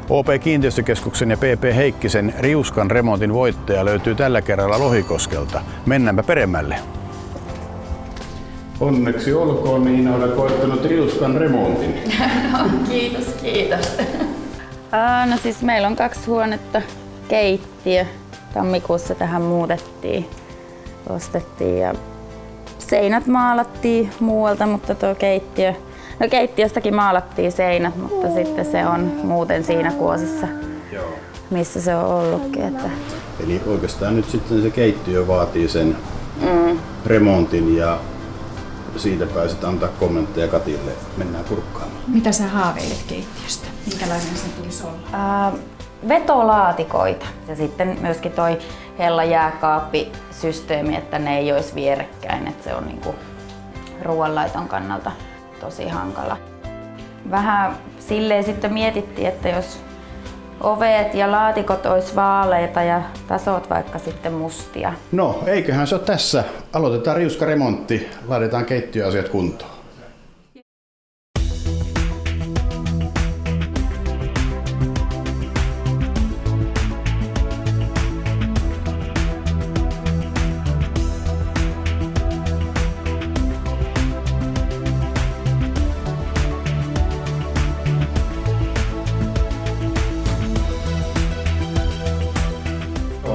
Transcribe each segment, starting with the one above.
OP Kiinteistökeskuksen ja PP Heikkisen Riuskan remontin voittaja löytyy tällä kerralla Lohikoskelta. Mennäänpä peremmälle. Onneksi olkoon, niin olet voittanut Riuskan remontin. No, kiitos. No siis meillä on 2 huonetta, keittiö. Tammikuussa tähän ostettiin ja seinät maalattiin muualta, mutta tuo keittiö, no keittiöstäkin maalattiin seinät, mutta sitten se on muuten siinä kuosissa, missä se on ollutkin. Että. Eli oikeastaan nyt sitten se keittiö vaatii sen remontin ja siitä pääset antaa kommentteja Katille. Mennään kurkkaamaan. Mitä sä haaveilet keittiöstä? Minkälainen sen tulisi olla? Vetolaatikoita ja sitten myöskin toi hellajääkaappisysteemi, että ne ei olisi vierekkäin, että se on niinku ruoanlaiton kannalta tosi hankala. Vähän silleen sitten mietittiin, että jos ovet ja laatikot olisi vaaleita ja tasot vaikka sitten mustia. No, eiköhän se ole tässä. Aloitetaan Riuska-remontti, laitetaan keittiöasiat kuntoon.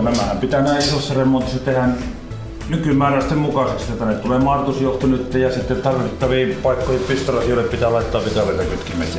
Nämähän pitää näin isossa remontissa tehdä nykymääräisten mukaiseksi, että tänne tulee maartusjohto nyt ja sitten tarvittaviin paikkoihin pistorasioille pitää laittaa vitavirtakytkimet.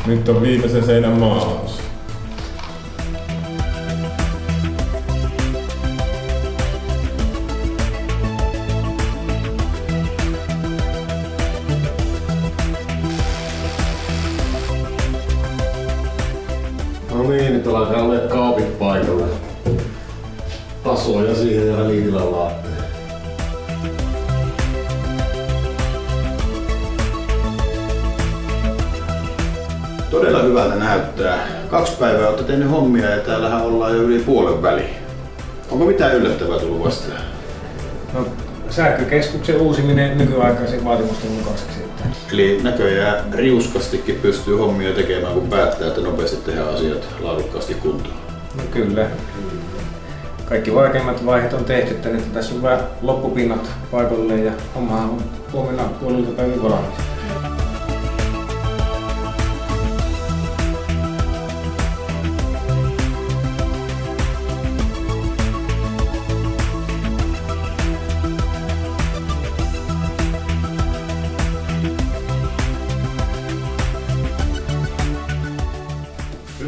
Nyt on viimeisen seinän maalaus. No niin, nyt alkaa olla kaapit paikalle. Tasoja siihen ja välitilän laatteen. Todella hyvältä näyttää. 2 päivää olette tehnyt hommia ja täällähän ollaan jo yli puolen väliin. Onko mitään yllättävää tullut vastaan? No, sähkökeskuksen uusiminen nykyaikaisen vaatimusten mukaiseksi. Eli näköjään riuskastikin pystyy hommia tekemään, kun päättää, että nopeasti tehdään asiat laadukkaasti kuntoon. No kyllä. Kaikki vaikeimmat vaiheet on tehty, että nyt tässä on vähän loppupinnat paikalleen ja hommahan on huomenna puolilta päivin valmis.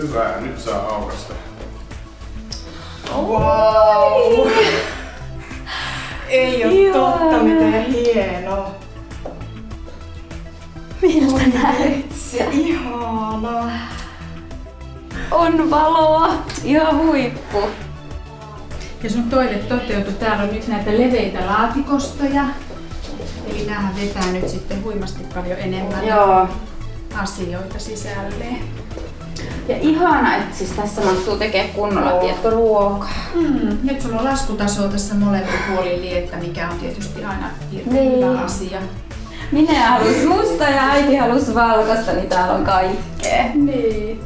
Hyvä, nyt saa aukaista. Wow! Ei oo totta, miten hieno. Miltä näyt? Se ihana. On valoa, ihan huippu. Ja sun toive toteutui. Täällä on nyt näitä leveitä laatikostoja. Eli näähän vetää nyt sitten huimasti paljon enemmän asioita sisälleen. Ja ihana, että siis tässä mahtuu tekemään kunnolla ruokaa. Nyt sulla on laskutasoa tässä molemmin puolin liettä, mikä on tietysti aina hyvä asia. Minä halus musta ja äiti halus valkoista, niin täällä on kaikkea. Niin.